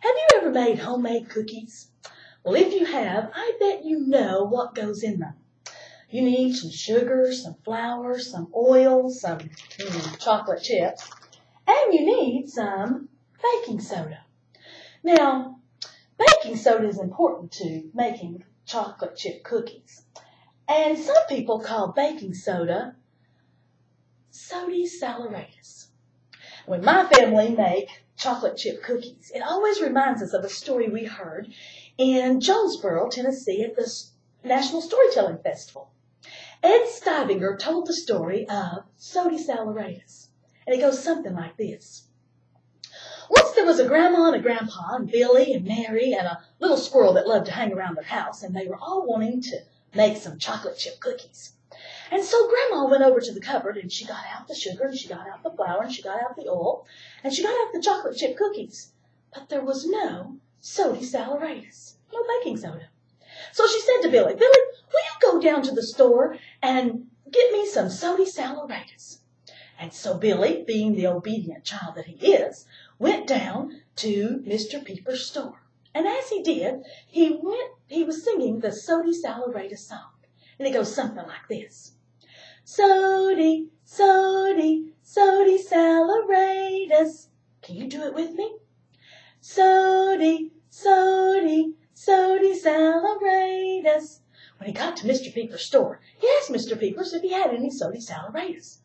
Have you ever made homemade cookies? Well, if you have, I bet you know what goes in them. You need some sugar, some flour, some oil, some chocolate chips, and you need some baking soda. Now, baking soda is important to making chocolate chip cookies. And some people call baking soda Sody Sallaradus. When my family make chocolate chip cookies, it always reminds us of a story we heard in Jonesboro, Tennessee at the National Storytelling Festival. Ed Stivender told the story of Sody Sallaradus, and it goes something like this. Once there was a grandma and a grandpa and Billy and Mary and a little squirrel that loved to hang around their house, and they were all wanting to make some chocolate chip cookies. And so Grandma went over to the cupboard and she got out the sugar and she got out the flour and she got out the oil and she got out the chocolate chip cookies. But there was no Sody Sallaradus, no baking soda. So she said to Billy, Billy, will you go down to the store and get me some Sody Sallaradus? And so Billy, being the obedient child that he is, went down to Mr. Peeper's store. And as he did, he was singing the Sody Sallaradus song. And it goes something like this. Sody, Sody, Sody Sallaradus. Can you do it with me? Sody, Sody, Sody Sallaradus. When he got to Mr. Peeper's store, he asked Mr. Peepers if he had any Sody Sallaradus.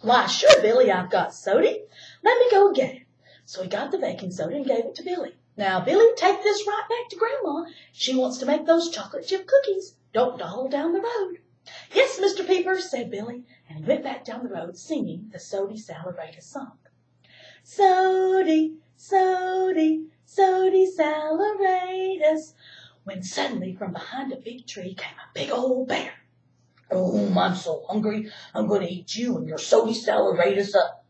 Why, sure, Billy, I've got Sody. Let me go get it. So he got the baking soda and gave it to Billy. Now, Billy, take this right back to Grandma. She wants to make those chocolate chip cookies. Don't dawdle down the road. Yes, Mr. Peepers, said Billy, and he went back down the road singing the Sody Sallaradus song. Sody, Sody, Sody Sallaradus. When suddenly from behind a big tree came a big old bear. Oh, I'm so hungry, I'm going to eat you and your Sody Sallaradus up.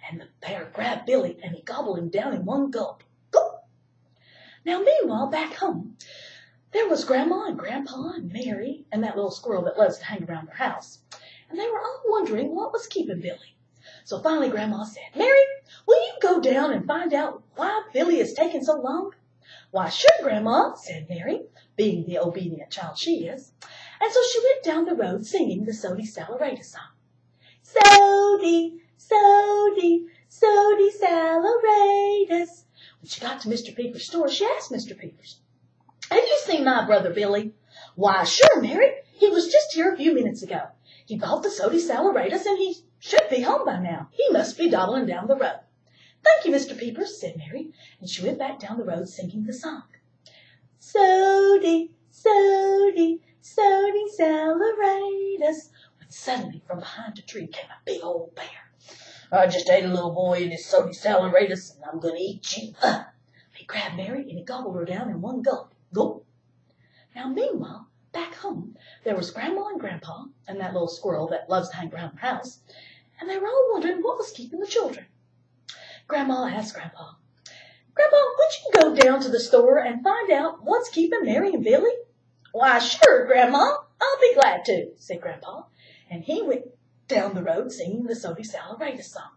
And the bear grabbed Billy and he gobbled him down in one gulp. Gulp! Now, meanwhile, back home, there was Grandma and Grandpa and Mary and that little squirrel that loves to hang around their house. And they were all wondering what was keeping Billy. So finally Grandma said, Mary, will you go down and find out why Billy is taking so long? Why, sure, Grandma, said Mary, being the obedient child she is. And so she went down the road singing the Sody Sallaradus song. Sody, Sody, Sody Sallaradus. When she got to Mr. Peeper's store, she asked Mr. Peepers, have you seen my brother Billy? Why, sure, Mary. He was just here a few minutes ago. He bought the Sody Sallaradus and he should be home by now. He must be dawdling down the road. Thank you, Mr. Peepers, said Mary, and she went back down the road singing the song. Sody, Sody, Sody Sallaradus. When suddenly from behind a tree came a big old bear. I just ate a little boy in his Sody Sallaradus and I'm going to eat you up. He grabbed Mary and he gobbled her down in one gulp. Gulp. Now, meanwhile, back home, there was Grandma and Grandpa and that little squirrel that loves to hang around the house, and they were all wondering what was keeping the children. Grandma asked Grandpa, Grandpa, would you go down to the store and find out what's keeping Mary and Billy? Why, sure, Grandma, I'll be glad to, said Grandpa, and he went down the road singing the Sody Sallaradus song.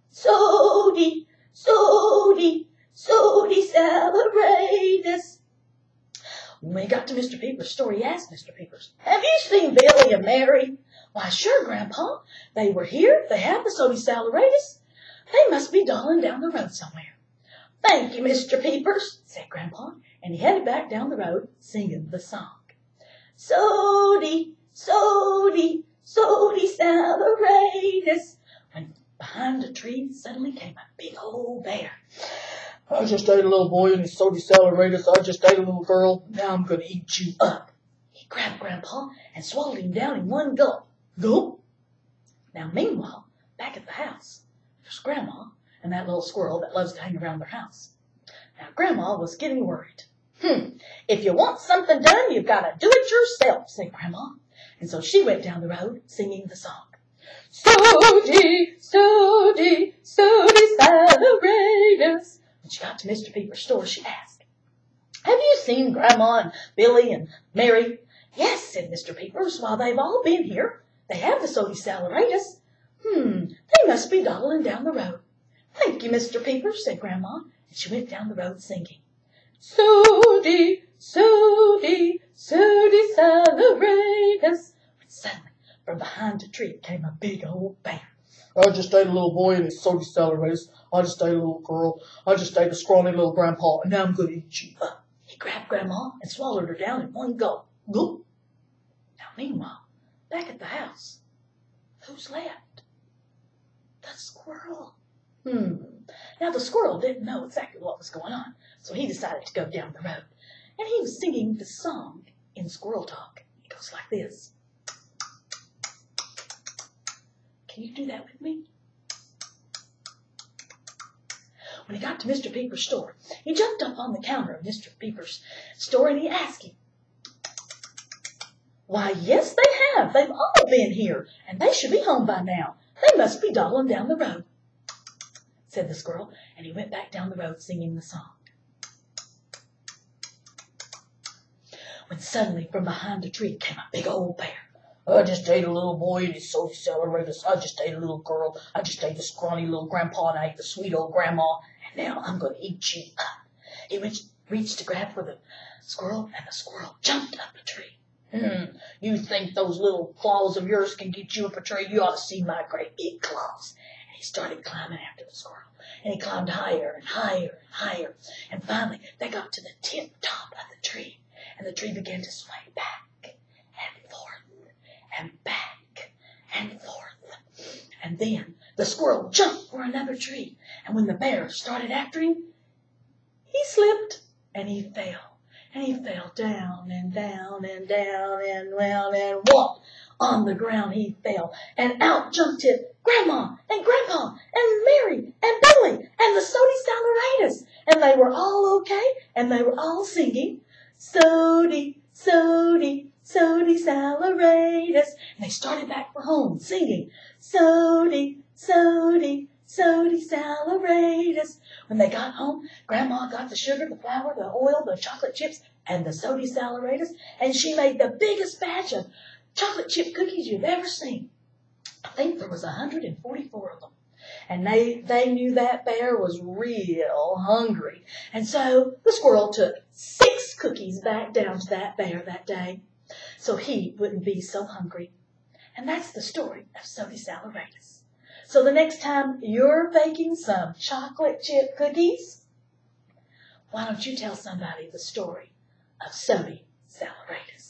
Sody, Sody, Sody Sallaradus. When he got to Mr. Peepers' store, he asked Mr. Peepers, have you seen Billy and Mary? Why, sure, Grandpa. They were here. They have the Sody Sallaradus. They must be dawdling down the road somewhere. Thank you, Mr. Peepers, said Grandpa, and he headed back down the road singing the song. Sody, Sody, Sody Sallaradus. When behind a tree suddenly came a big old bear. I just ate a little boy in his Sody Sallaradus. I just ate a little girl. Now I'm going to eat you up. He grabbed Grandpa and swallowed him down in one gulp. Gulp. Now, meanwhile, back at the house, there's Grandma and that little squirrel that loves to hang around their house. Now, Grandma was getting worried. If you want something done, you've got to do it yourself, said Grandma. And so she went down the road singing the song. Sody, Sody, Sody Sallaradus. When she got to Mr. Peepers' store, she asked, have you seen Grandma and Billy and Mary? Yes, said Mr. Peepers. While they've all been here, they have the Sody Sallaradus. They must be dawdling down the road. Thank you, Mr. Peepers, said Grandma, and she went down the road singing. Sody, Sody, Sody Sallaradus. When suddenly, from behind a tree came a big old bear. I just ate a little boy and his Sody Sallaradus. I just ate a little girl. I just ate a scrawny little grandpa, and now I'm going to eat you. He grabbed Grandma and swallowed her down in one gulp. Gulp. Now, meanwhile, back at the house, who's left? The squirrel. Now, the squirrel didn't know exactly what was going on, so he decided to go down the road. And he was singing the song in squirrel talk. It goes like this. Can you do that with me? When he got to Mr. Peeper's store, he jumped up on the counter of Mr. Peeper's store and he asked him, "Why, yes, they have. They've all been here, and they should be home by now. They must be dawdling down the road," said the squirrel, and he went back down the road singing the song. When suddenly from behind a tree came a big old bear. I just ate a little boy and his Sody Sallaradus. I just ate a little girl. I just ate the scrawny little grandpa, and I ate the sweet old grandma. And now I'm going to eat you up. He reached to grab for the squirrel, and the squirrel jumped up a tree. You think those little claws of yours can get you up a tree? You ought to see my great big claws. And he started climbing after the squirrel. And he climbed higher and higher and higher. And finally, they got to the tip top of the tree. And the tree began to sway back and forth and back and forth. And then the squirrel jumped for another tree. And when the bear started after him, he slipped and he fell. And he fell down and down and down and round and whop. On the ground he fell. And out jumped it Grandma and Grandpa and Mary and Billy and the Sody Sallaradus. And they were all okay. And they were all singing, Sody, Sody, Sody Sallaradus. And they started back for home singing, Sody, Sody, Sody Sallaradus. When they got home, Grandma got the sugar, the flour, the oil, the chocolate chips, and the Sody Sallaradus, and she made the biggest batch of chocolate chip cookies you've ever seen. I think there was 144 of them. And they knew that bear was real hungry. And so the squirrel took 6 cookies back down to that bear that day so he wouldn't be so hungry. And that's the story of Sody Sallaradus. So the next time you're baking some chocolate chip cookies, why don't you tell somebody the story of Sody Sallaradus?